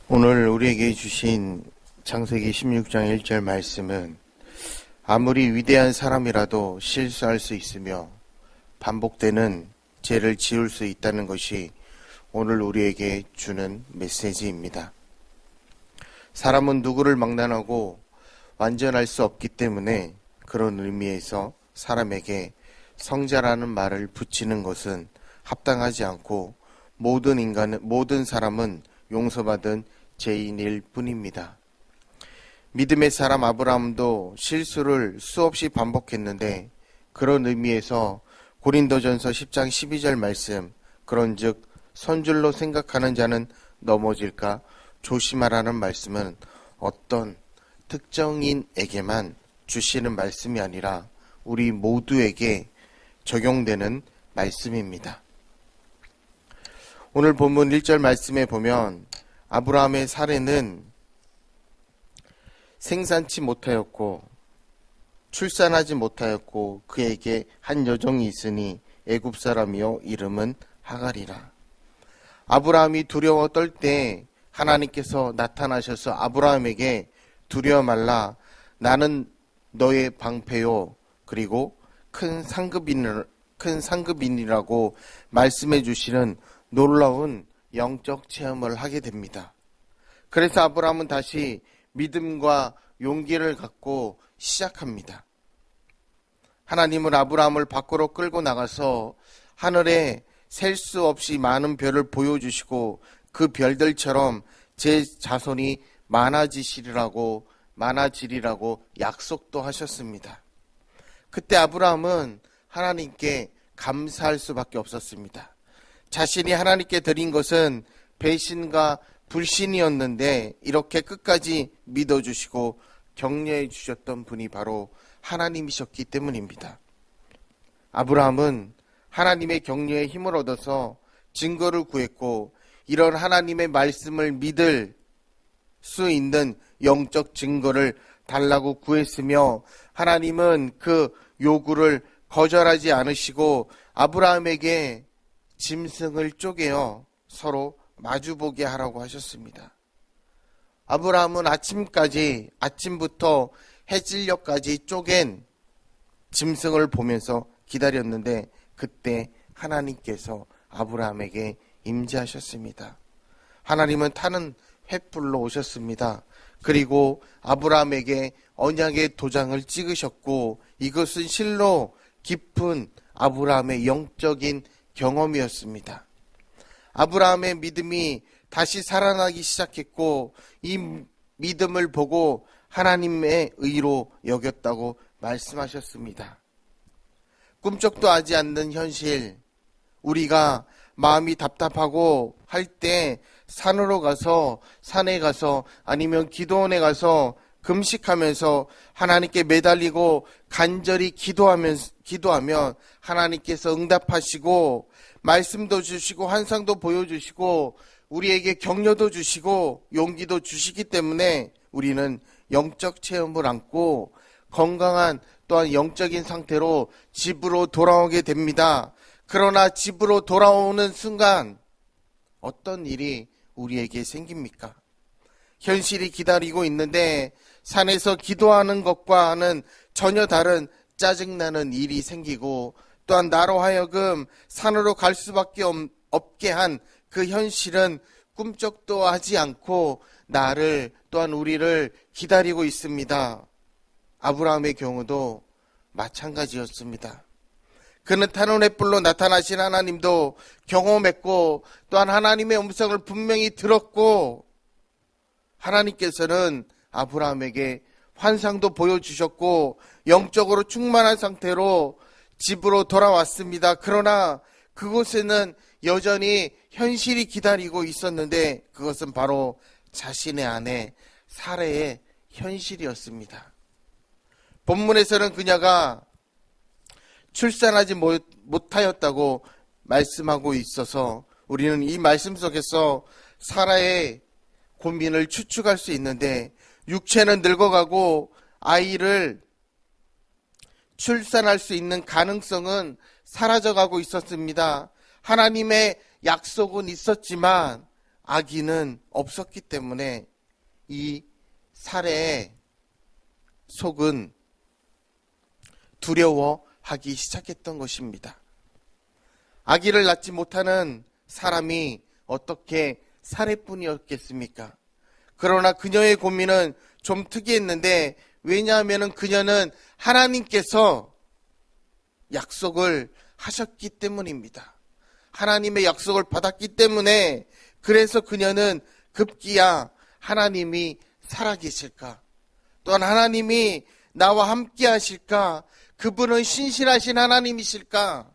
오늘 우리에게 주신 창세기 16장 1절 말씀은 아무리 위대한 사람이라도 실수할 수 있으며 반복되는 죄를 지을 수 있다는 것이 오늘 우리에게 주는 메시지입니다. 사람은 누구를 망라하고 완전할 수 없기 때문에 그런 의미에서 사람에게 성자라는 말을 붙이는 것은 합당하지 않고 모든 사람은 용서받은 죄인일 뿐입니다. 믿음의 사람 아브라함도 실수를 수없이 반복했는데 그런 의미에서 고린도전서 10장 12절 말씀, 그런즉 선줄로 생각하는 자는 넘어질까 조심하라는 말씀은 어떤 특정인에게만 주시는 말씀이 아니라 우리 모두에게 적용되는 말씀입니다. 오늘 본문 1절 말씀에 보면 아브라함의 사례는 생산치 못하였고 출산하지 못하였고 그에게 한 여종이 있으니 애굽 사람이요 이름은 하갈이라. 아브라함이 두려워 떨 때 하나님께서 나타나셔서 아브라함에게 두려워 말라, 나는 너의 방패요 그리고 큰 상급인이라고 말씀해 주시는 놀라운 영적 체험을 하게 됩니다. 그래서 아브라함은 다시 믿음과 용기를 갖고 시작합니다. 하나님은 아브라함을 밖으로 끌고 나가서 하늘에 셀 수 없이 많은 별을 보여주시고 그 별들처럼 제 자손이 많아지리라고 약속도 하셨습니다. 그때 아브라함은 하나님께 감사할 수밖에 없었습니다. 자신이 하나님께 드린 것은 배신과 불신이었는데 이렇게 끝까지 믿어주시고 격려해 주셨던 분이 바로 하나님이셨기 때문입니다. 아브라함은 하나님의 격려에 힘을 얻어서 증거를 구했고 이런 하나님의 말씀을 믿을 수 있는 영적 증거를 달라고 구했으며 하나님은 그 요구를 거절하지 않으시고 아브라함에게 짐승을 쪼개어 서로 마주보게 하라고 하셨습니다. 아브라함은 아침부터 해질녘까지 쪼갠 짐승을 보면서 기다렸는데 그때 하나님께서 아브라함에게 임재하셨습니다. 하나님은 타는 횃불로 오셨습니다. 그리고 아브라함에게 언약의 도장을 찍으셨고 이것은 실로 깊은 아브라함의 영적인 경험이었습니다. 아브라함의 믿음이 다시 살아나기 시작했고 이 믿음을 보고 하나님의 의로 여겼다고 말씀하셨습니다. 꿈쩍도 하지 않는 현실, 우리가 마음이 답답하고 할 때 산에 가서 아니면 기도원에 가서 금식하면서 하나님께 매달리고 간절히 기도하면 하나님께서 응답하시고 말씀도 주시고 환상도 보여주시고 우리에게 격려도 주시고 용기도 주시기 때문에 우리는 영적 체험을 안고 건강한 또한 영적인 상태로 집으로 돌아오게 됩니다. 그러나 집으로 돌아오는 순간 어떤 일이 우리에게 생깁니까? 현실이 기다리고 있는데 산에서 기도하는 것과는 전혀 다른 짜증나는 일이 생기고 또한 나로 하여금 산으로 갈 수밖에 없게 한 그 현실은 꿈쩍도 하지 않고 나를 또한 우리를 기다리고 있습니다. 아브라함의 경우도 마찬가지였습니다. 그는 타는 횃불로 나타나신 하나님도 경험했고 또한 하나님의 음성을 분명히 들었고 하나님께서는 아브라함에게 환상도 보여주셨고 영적으로 충만한 상태로 집으로 돌아왔습니다. 그러나 그곳에는 여전히 현실이 기다리고 있었는데 그것은 바로 자신의 아내 사레의 현실이었습니다. 본문에서는 그녀가 출산하지 못하였다고 말씀하고 있어서 우리는 이 말씀 속에서 사라의 고민을 추측할 수 있는데 육체는 늙어가고 아이를 출산할 수 있는 가능성은 사라져가고 있었습니다. 하나님의 약속은 있었지만 아기는 없었기 때문에 이 사레의 속은 두려워하기 시작했던 것입니다. 아기를 낳지 못하는 사람이 어떻게 사레뿐이었겠습니까? 그러나 그녀의 고민은 좀 특이했는데, 왜냐하면 그녀는 하나님께서 약속을 하셨기 때문입니다. 하나님의 약속을 받았기 때문에, 그래서 그녀는 급기야 하나님이 살아계실까, 또한 하나님이 나와 함께 하실까, 그분은 신실하신 하나님이실까,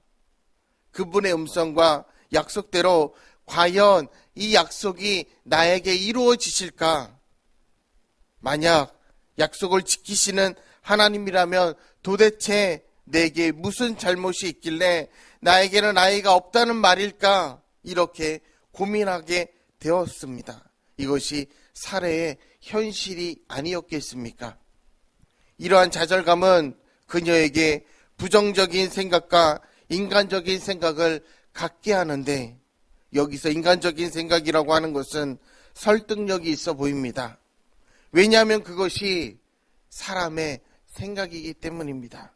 그분의 음성과 약속대로 과연 이 약속이 나에게 이루어지실까? 만약 약속을 지키시는 하나님이라면 도대체 내게 무슨 잘못이 있길래 나에게는 아이가 없다는 말일까? 이렇게 고민하게 되었습니다. 이것이 사레의 현실이 아니었겠습니까? 이러한 좌절감은 그녀에게 부정적인 생각과 인간적인 생각을 갖게 하는데, 여기서 인간적인 생각이라고 하는 것은 설득력이 있어 보입니다. 왜냐하면 그것이 사람의 생각이기 때문입니다.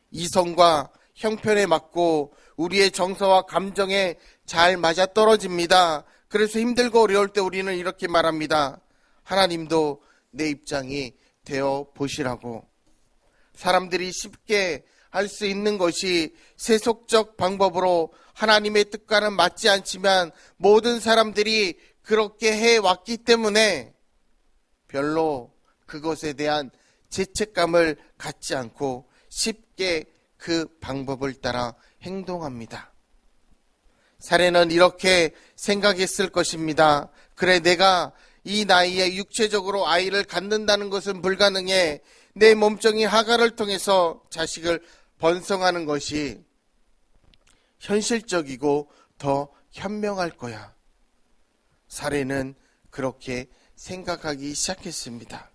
이성과 형편에 맞고 우리의 정서와 감정에 잘 맞아떨어집니다. 그래서 힘들고 어려울 때 우리는 이렇게 말합니다. 하나님도 내 입장이 되어 보시라고. 사람들이 쉽게 할 수 있는 것이 세속적 방법으로 하나님의 뜻과는 맞지 않지만, 모든 사람들이 그렇게 해왔기 때문에 별로 그것에 대한 죄책감을 갖지 않고 쉽게 그 방법을 따라 행동합니다. 사례는 이렇게 생각했을 것입니다. 그래, 내가 이 나이에 육체적으로 아이를 갖는다는 것은 불가능해. 내 몸종인 하갈을 통해서 자식을 번성하는 것이 현실적이고 더 현명할 거야. 사례는 그렇게 생각하기 시작했습니다.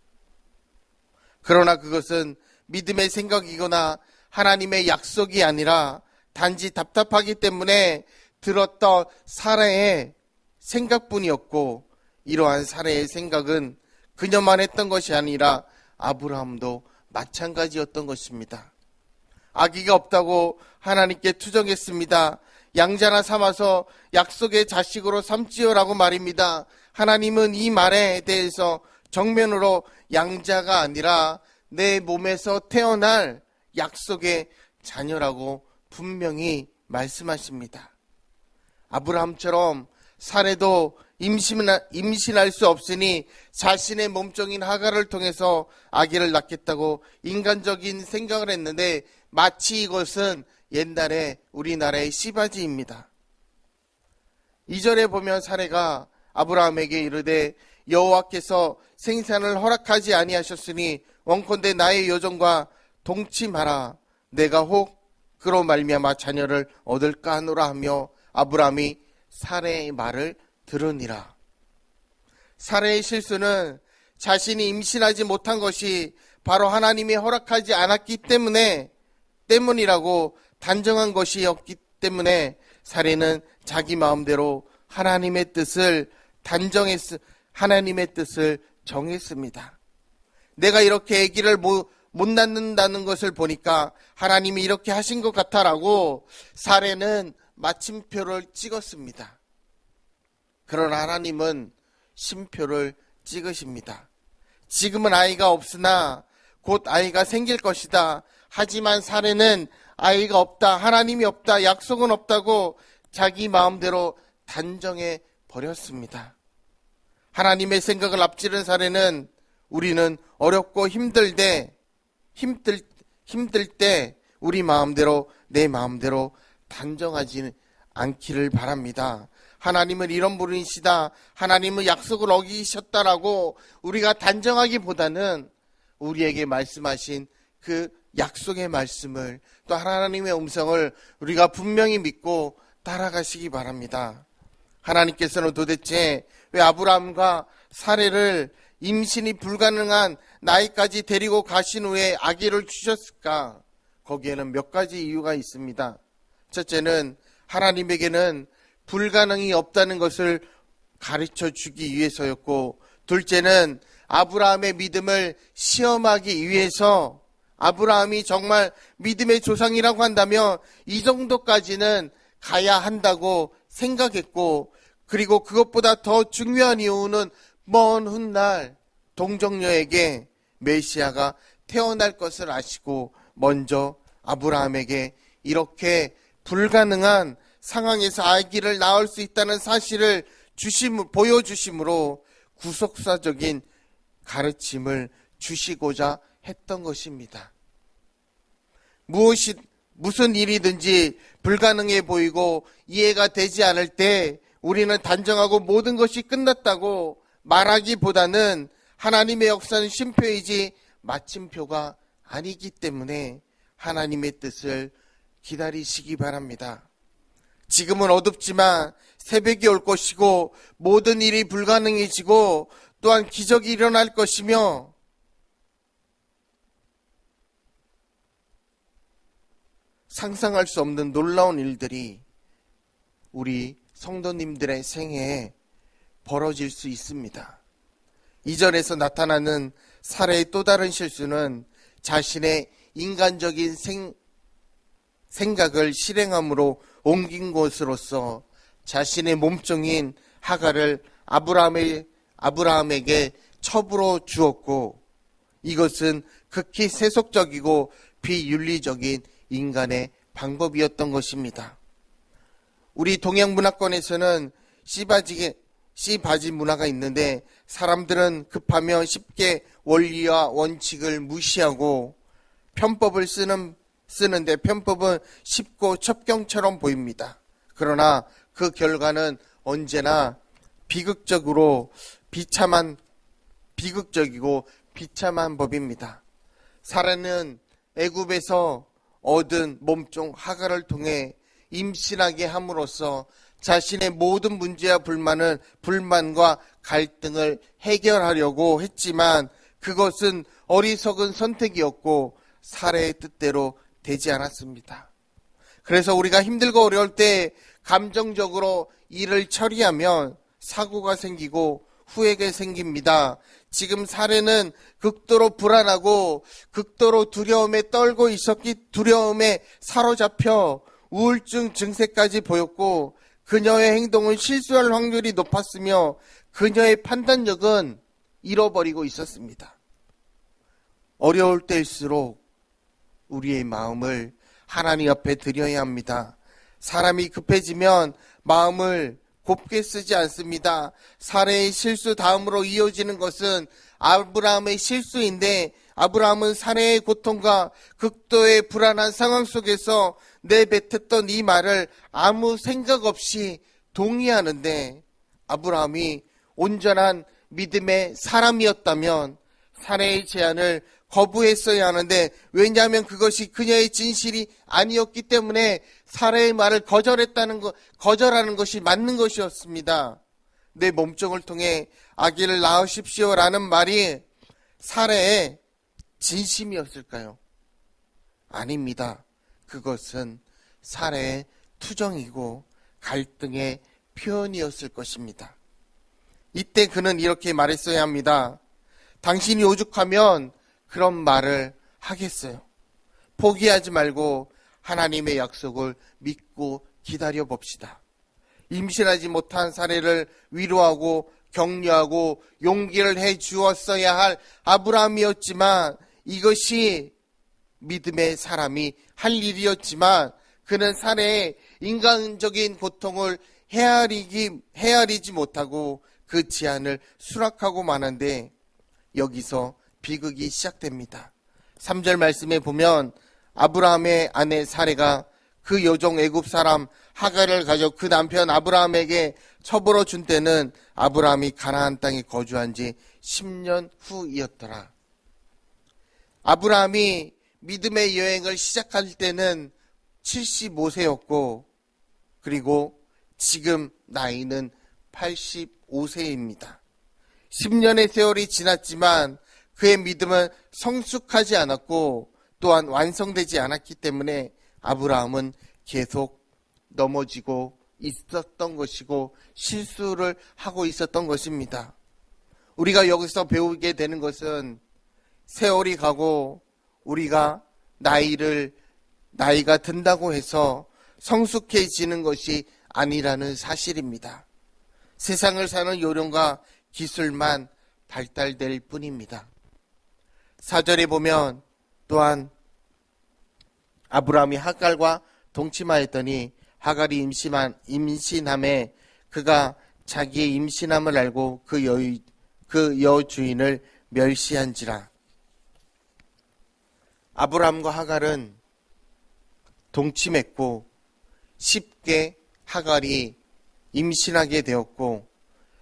그러나 그것은 믿음의 생각이거나 하나님의 약속이 아니라 단지 답답하기 때문에 들었던 사례의 생각뿐이었고, 이러한 사례의 생각은 그녀만 했던 것이 아니라 아브라함도 마찬가지였던 것입니다. 아기가 없다고 하나님께 투정했습니다. 양자나 삼아서 약속의 자식으로 삼지요라고 말입니다. 하나님은 이 말에 대해서 정면으로 양자가 아니라 내 몸에서 태어날 약속의 자녀라고 분명히 말씀하십니다. 아브라함처럼 사례도 임신할 수 없으니 자신의 몸종인 하갈을 통해서 아기를 낳겠다고 인간적인 생각을 했는데, 마치 이것은 옛날에 우리나라의 시바지입니다. 2절에 보면 사례가 아브라함에게 이르되 여호와께서 생산을 허락하지 아니하셨으니 원컨대 나의 여종과 동침하라. 내가 혹 그로 말미암아 자녀를 얻을까 하노라 하며 아브라함이 사례의 말을 들으니라. 사례의 실수는 자신이 임신하지 못한 것이 바로 하나님이 허락하지 않았기 때문이라고 단정한 것이었기 때문에 사례는 자기 마음대로 하나님의 뜻을 정했습니다. 내가 이렇게 아기를 못 낳는다는 것을 보니까 하나님이 이렇게 하신 것 같아라고 사례는 마침표를 찍었습니다. 그러나 하나님은 쉼표를 찍으십니다. 지금은 아이가 없으나 곧 아이가 생길 것이다. 하지만 사례는 아이가 없다, 하나님이 없다, 약속은 없다고 자기 마음대로 단정해 버렸습니다. 하나님의 생각을 앞지른 사례는 우리는 어렵고 힘들 때 우리 마음대로 내 마음대로 단정하지 않기를 바랍니다. 하나님은 이런 분이시다, 하나님은 약속을 어기셨다라고 우리가 단정하기보다는 우리에게 말씀하신 그 약속의 말씀을, 또 하나님의 음성을 우리가 분명히 믿고 따라가시기 바랍니다. 하나님께서는 도대체 왜 아브라함과 사례를 임신이 불가능한 나이까지 데리고 가신 후에 아기를 주셨을까? 거기에는 몇 가지 이유가 있습니다. 첫째는 하나님에게는 불가능이 없다는 것을 가르쳐 주기 위해서였고, 둘째는 아브라함의 믿음을 시험하기 위해서, 아브라함이 정말 믿음의 조상이라고 한다면 이 정도까지는 가야 한다고 생각했고, 그리고 그것보다 더 중요한 이유는 먼 훗날 동정녀에게 메시아가 태어날 것을 아시고 먼저 아브라함에게 이렇게 불가능한 상황에서 아기를 낳을 수 있다는 사실을 보여주심으로 구속사적인 가르침을 주시고자 했던 것입니다. 무슨 일이든지 불가능해 보이고 이해가 되지 않을 때 우리는 단정하고 모든 것이 끝났다고 말하기보다는 하나님의 역사는 쉼표이지 마침표가 아니기 때문에 하나님의 뜻을 기다리시기 바랍니다. 지금은 어둡지만 새벽이 올 것이고 모든 일이 불가능해지고 또한 기적이 일어날 것이며 상상할 수 없는 놀라운 일들이 우리 성도님들의 생애에 벌어질 수 있습니다. 이전에서 나타나는 사례의 또 다른 실수는 자신의 인간적인 생각을 실행함으로 옮긴 것으로서 자신의 몸종인 하갈을 아브라함에게 첩으로 주었고, 이것은 극히 세속적이고 비윤리적인 인간의 방법이었던 것입니다. 우리 동양 문화권에서는 씨바지 문화가 있는데 사람들은 급하면 쉽게 원리와 원칙을 무시하고 편법을 쓰는데 편법은 쉽고 첩경처럼 보입니다. 그러나 그 결과는 언제나 비극적이고 비참한 법입니다. 사례는 애굽에서 얻은 몸종 하갈을 통해 임신하게 함으로써 자신의 모든 문제와 불만과 갈등을 해결하려고 했지만 그것은 어리석은 선택이었고 사례의 뜻대로 되지 않았습니다. 그래서 우리가 힘들고 어려울 때 감정적으로 일을 처리하면 사고가 생기고 후회가 생깁니다. 지금 사례는 극도로 불안하고 극도로 두려움에 사로잡혀 우울증 증세까지 보였고 그녀의 행동은 실수할 확률이 높았으며 그녀의 판단력은 잃어버리고 있었습니다. 어려울 때일수록 우리의 마음을 하나님 앞에 드려야 합니다. 사람이 급해지면 마음을 곱게 쓰지 않습니다. 사례의 실수 다음으로 이어지는 것은 아브라함의 실수인데 아브라함은 사례의 고통과 극도의 불안한 상황 속에서 내뱉었던 이 말을 아무 생각 없이 동의하는데 아브라함이 온전한 믿음의 사람이었다면 사례의 제안을 거부했어야 하는데 왜냐하면 그것이 그녀의 진실이 아니었기 때문에 사례의 말을 거절하는 것이 맞는 것이었습니다. 내 몸종을 통해 아기를 낳으십시오라는 말이 사례의 진심이었을까요? 아닙니다. 그것은 사례의 투정이고 갈등의 표현이었을 것입니다. 이때 그는 이렇게 말했어야 합니다. 당신이 오죽하면 그런 말을 하겠어요. 포기하지 말고 하나님의 약속을 믿고 기다려 봅시다. 임신하지 못한 사례를 위로하고 격려하고 용기를 해 주었어야 할 아브라함이었지만 이것이 믿음의 사람이 할 일이었지만 그는 사례의 인간적인 고통을 헤아리지 못하고 그 제안을 수락하고 마는데 여기서 비극이 시작됩니다. 3절 말씀에 보면 아브라함의 아내 사레가 그 여종 애굽 사람 하갈을 가져 그 남편 아브라함에게 첩으로 준 때는 아브라함이 가나안 땅에 거주한 지 10년 후이었더라. 아브라함이 믿음의 여행을 시작할 때는 75세였고 그리고 지금 나이는 85세입니다. 10년의 세월이 지났지만 그의 믿음은 성숙하지 않았고 또한 완성되지 않았기 때문에 아브라함은 계속 넘어지고 있었던 것이고 실수를 하고 있었던 것입니다. 우리가 여기서 배우게 되는 것은 세월이 가고 우리가 나이가 든다고 해서 성숙해지는 것이 아니라는 사실입니다. 세상을 사는 요령과 기술만 발달될 뿐입니다. 4절에 보면 또한 아브라함이 하갈과 동침하였더니 하갈이 임신함에 그가 자기의 임신함을 알고 그 여주인을 멸시한지라. 아브라함과 하갈은 동침했고 쉽게 하갈이 임신하게 되었고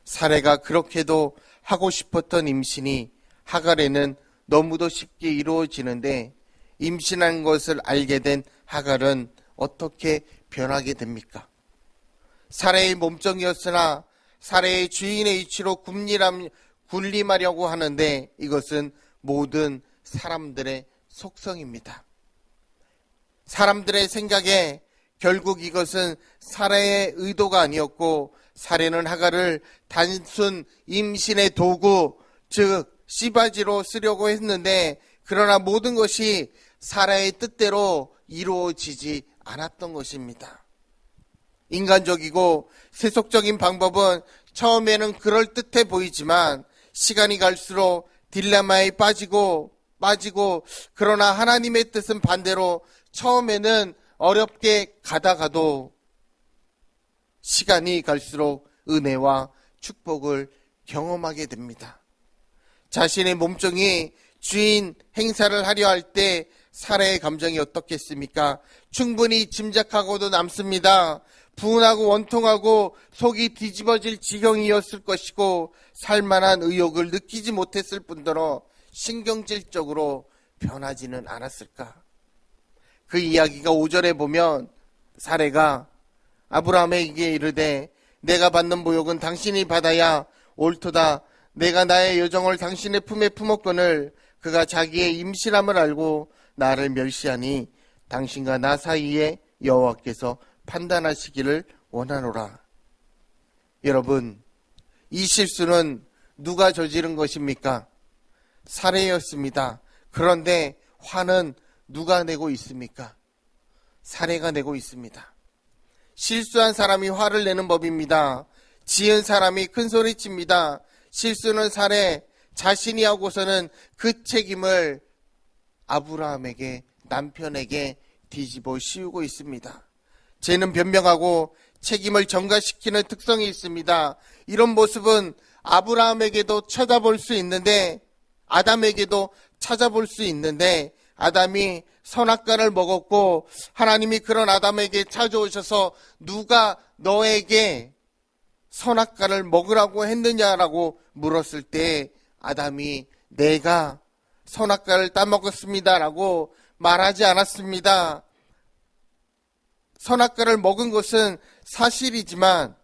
사레가 그렇게도 하고 싶었던 임신이 하갈에는 너무도 쉽게 이루어지는데 임신한 것을 알게 된 하갈은 어떻게 변하게 됩니까? 사레의 몸종이었으나 사레의 주인의 이치로 군림하려고 하는데 이것은 모든 사람들의 속성입니다. 사람들의 생각에 결국 이것은 사레의 의도가 아니었고 사레는 하갈을 단순 임신의 도구, 즉 씨바지로 쓰려고 했는데 그러나 모든 것이 사라의 뜻대로 이루어지지 않았던 것입니다. 인간적이고 세속적인 방법은 처음에는 그럴듯해 보이지만 시간이 갈수록 딜레마에 빠지고 그러나 하나님의 뜻은 반대로 처음에는 어렵게 가다가도 시간이 갈수록 은혜와 축복을 경험하게 됩니다. 자신의 몸종이 주인 행사를 하려 할 때 사례의 감정이 어떻겠습니까? 충분히 짐작하고도 남습니다. 분하고 원통하고 속이 뒤집어질 지경이었을 것이고 살만한 의욕을 느끼지 못했을 뿐더러 신경질적으로 변하지는 않았을까? 그 이야기가 5절에 보면 사례가 아브라함에게 이르되 내가 받는 모욕은 당신이 받아야 옳도다. 내가 나의 여종을 당신의 품에 품었거늘 그가 자기의 임신함을 알고 나를 멸시하니 당신과 나 사이에 여호와께서 판단하시기를 원하노라. 여러분, 이 실수는 누가 저지른 것입니까? 사례였습니다. 그런데 화는 누가 내고 있습니까? 사례가 내고 있습니다. 실수한 사람이 화를 내는 법입니다. 지은 사람이 큰 소리칩니다. 실수는 사례, 자신이 하고서는 그 책임을 아브라함에게, 남편에게 뒤집어 씌우고 있습니다. 죄는 변명하고 책임을 전가시키는 특성이 있습니다. 이런 모습은 아브라함에게도 찾아볼 수 있는데, 아담에게도 찾아볼 수 있는데, 아담이 선악과를 먹었고 하나님이 그런 아담에게 찾아오셔서 누가 너에게 선악과를 먹으라고 했느냐라고 물었을 때 아담이 내가 선악과를 따먹었습니다라고 말하지 않았습니다. 선악과를 먹은 것은 사실이지만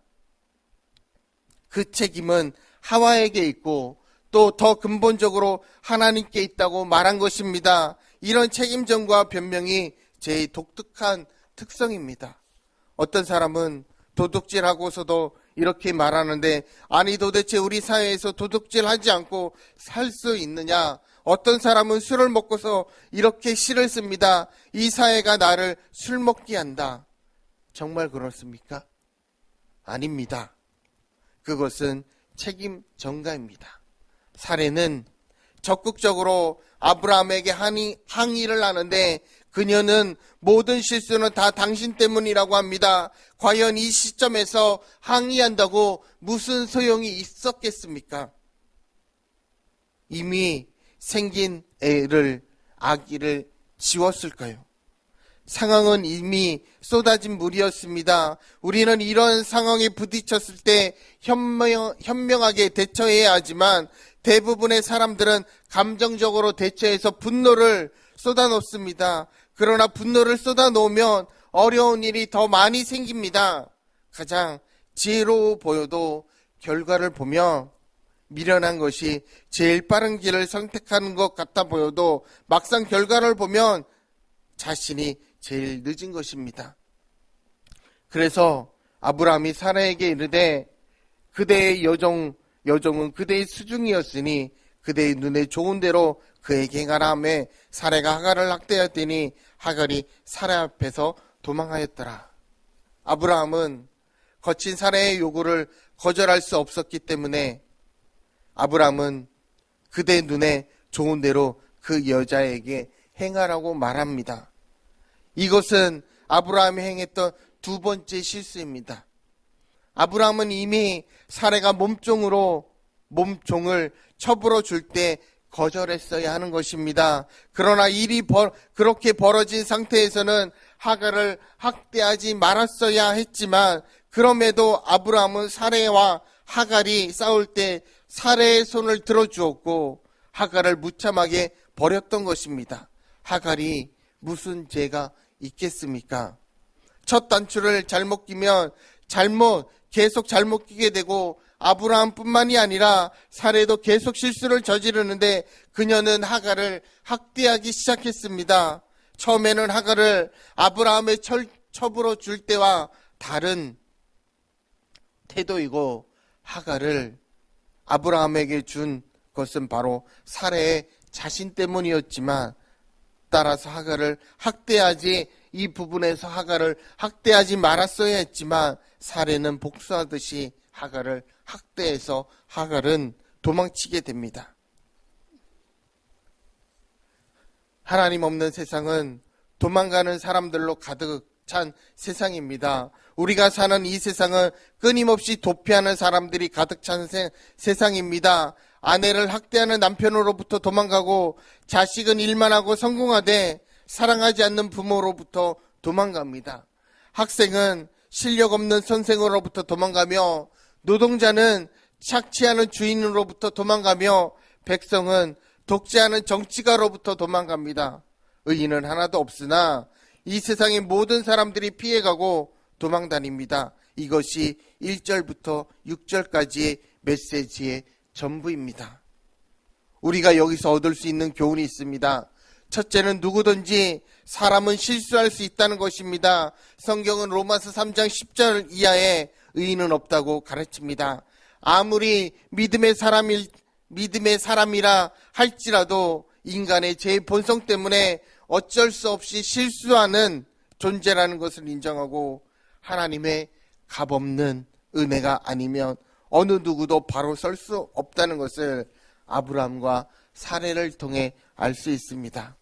그 책임은 하와에게 있고 또 더 근본적으로 하나님께 있다고 말한 것입니다. 이런 책임전과 변명이 제 독특한 특성입니다. 어떤 사람은 도둑질하고서도 이렇게 말하는데 아니 도대체 우리 사회에서 도둑질하지 않고 살 수 있느냐? 어떤 사람은 술을 먹고서 이렇게 시를 씁니다. 이 사회가 나를 술 먹게 한다. 정말 그렇습니까? 아닙니다. 그것은 책임 전가입니다. 사례는 적극적으로 아브라함에게 항의를 하는데 그녀는 모든 실수는 다 당신 때문이라고 합니다. 과연 이 시점에서 항의한다고 무슨 소용이 있었겠습니까? 이미 생긴 아기를 지웠을까요? 상황은 이미 쏟아진 물이었습니다. 우리는 이런 상황에 부딪혔을 때 현명하게 대처해야 하지만 대부분의 사람들은 감정적으로 대처해서 분노를 쏟아놓습니다. 그러나 분노를 쏟아놓으면 어려운 일이 더 많이 생깁니다. 가장 지혜로워 보여도 결과를 보면 미련한 것이 제일 빠른 길을 선택하는 것 같아 보여도 막상 결과를 보면 자신이 제일 늦은 것입니다. 그래서 아브라함이 사라에게 이르되 그대의 여종은 그대의 수중이었으니 그대의 눈에 좋은 대로 그에게 행하라 하매 사라가 하갈을 학대하였더니 하갈이 사라 앞에서 도망하였더라. 아브라함은 거친 사라의 요구를 거절할 수 없었기 때문에 아브라함은 그대 눈에 좋은 대로 그 여자에게 행하라고 말합니다. 이것은 아브라함이 행했던 두 번째 실수입니다. 아브라함은 이미 사라가 몸종을 첩으로 줄 때 거절했어야 하는 것입니다. 그러나 일이 그렇게 벌어진 상태에서는 하갈을 학대하지 말았어야 했지만 그럼에도 아브라함은 사라와 하갈이 싸울 때 사라의 손을 들어주었고 하갈을 무참하게 버렸던 것입니다. 하갈이 무슨 죄가 있겠습니까? 첫 단추를 잘못 끼면 계속 잘못 끼게 되고 아브라함뿐만이 아니라 사라도 계속 실수를 저지르는데 그녀는 하갈을 학대하기 시작했습니다. 처음에는 하갈을 아브라함의 첩으로 줄 때와 다른 태도이고 하갈을 아브라함에게 준 것은 바로 사라의 자신 때문이었지만 따라서 하갈을 이 부분에서 하갈을 학대하지 말았어야 했지만 사라는 복수하듯이 하갈을 학대해서 하갈은 도망치게 됩니다. 하나님 없는 세상은 도망가는 사람들로 가득 찬 세상입니다. 우리가 사는 이 세상은 끊임없이 도피하는 사람들이 가득 찬 세상입니다. 아내를 학대하는 남편으로부터 도망가고 자식은 일만 하고 성공하되 사랑하지 않는 부모로부터 도망갑니다. 학생은 실력 없는 선생으로부터 도망가며 노동자는 착취하는 주인으로부터 도망가며 백성은 독재하는 정치가로부터 도망갑니다. 의인은 하나도 없으나 이 세상의 모든 사람들이 피해가고 도망다닙니다. 이것이 1절부터 6절까지의 메시지의 전부입니다. 우리가 여기서 얻을 수 있는 교훈이 있습니다. 첫째는 누구든지 사람은 실수할 수 있다는 것입니다. 성경은 로마서 3장 10절 이하에 의인은 없다고 가르칩니다. 아무리 믿음의 사람이라 할지라도 인간의 제 본성 때문에 어쩔 수 없이 실수하는 존재라는 것을 인정하고 하나님의 값없는 은혜가 아니면 어느 누구도 바로 설 수 없다는 것을 아브라함과 사라를 통해 알 수 있습니다.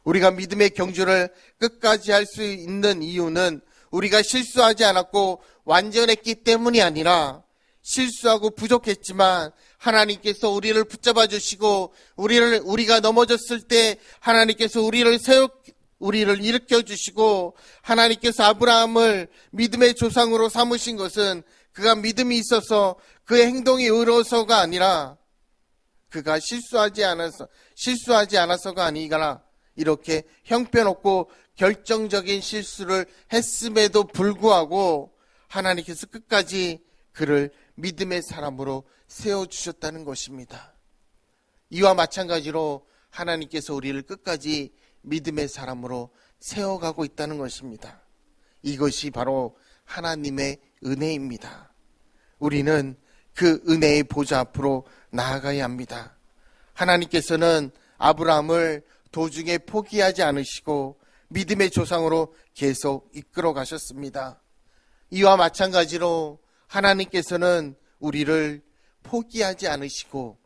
우리가 믿음의 경주를 끝까지 할 수 있는 이유는 우리가 실수하지 않았고 완전했기 때문이 아니라 실수하고 부족했지만 하나님께서 우리를 붙잡아 주시고 우리가 넘어졌을 때 하나님께서 우리를 일으켜 주시고 하나님께서 아브라함을 믿음의 조상으로 삼으신 것은 그가 믿음이 있어서 그의 행동이 의로워서가 아니라 그가 실수하지 않아서가 아니라 이렇게 형편없고 결정적인 실수를 했음에도 불구하고 하나님께서 끝까지 그를 믿음의 사람으로 세워주셨다는 것입니다. 이와 마찬가지로 하나님께서 우리를 끝까지 믿음의 사람으로 세워가고 있다는 것입니다. 이것이 바로 하나님의 은혜입니다. 우리는 그 은혜의 보좌 앞으로 나아가야 합니다. 하나님께서는 아브라함을 도중에 포기하지 않으시고 믿음의 조상으로 계속 이끌어 가셨습니다. 이와 마찬가지로 하나님께서는 우리를 포기하지 않으시고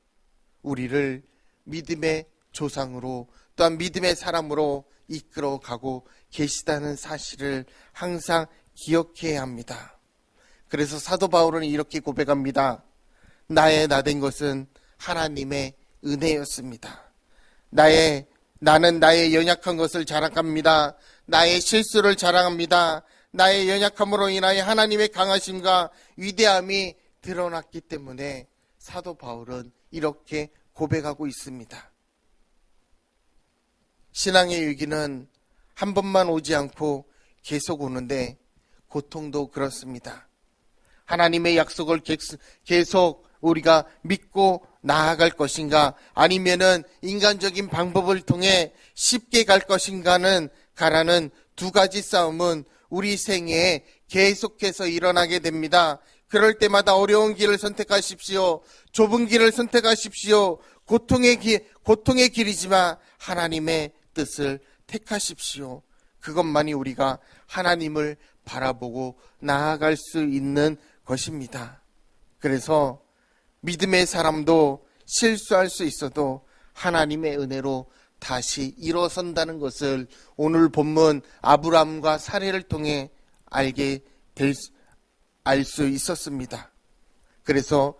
우리를 믿음의 조상으로 또한 믿음의 사람으로 이끌어 가고 계시다는 사실을 항상 기억해야 합니다. 그래서 사도 바울은 이렇게 고백합니다. 나의 나된 것은 하나님의 은혜였습니다. 나는 나의 연약한 것을 자랑합니다. 나의 실수를 자랑합니다. 나의 연약함으로 인하여 하나님의 강하심과 위대함이 드러났기 때문에 사도 바울은 이렇게 고백하고 있습니다. 신앙의 위기는 한 번만 오지 않고 계속 오는데 고통도 그렇습니다. 하나님의 약속을 계속 우리가 믿고 나아갈 것인가 아니면은 인간적인 방법을 통해 쉽게 갈 것인가는 가라는 두 가지 싸움은 우리 생애에 계속해서 일어나게 됩니다. 그럴 때마다 어려운 길을 선택하십시오. 좁은 길을 선택하십시오. 고통의 길이지만 하나님의 뜻을 택하십시오. 그것만이 우리가 하나님을 바라보고 나아갈 수 있는 것입니다. 그래서 믿음의 사람도 실수할 수 있어도 하나님의 은혜로 다시 일어선다는 것을 오늘 본문 아브라함과 사례를 통해 알 수 있었습니다. 그래서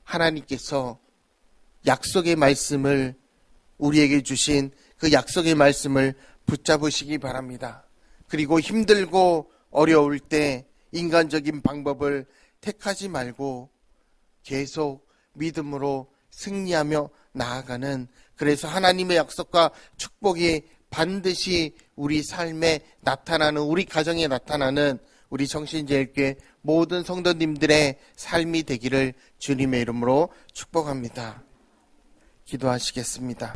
하나님께서 약속의 말씀을 우리에게 주신 그 약속의 말씀을 붙잡으시기 바랍니다. 그리고 힘들고 어려울 때 인간적인 방법을 택하지 말고 계속 믿음으로 승리하며 나아가는, 그래서 하나님의 약속과 축복이 반드시 우리 삶에 나타나는, 우리 가정에 나타나는 우리 정신제일교회 모든 성도님들의 삶이 되기를 주님의 이름으로 축복합니다. 기도하시겠습니다.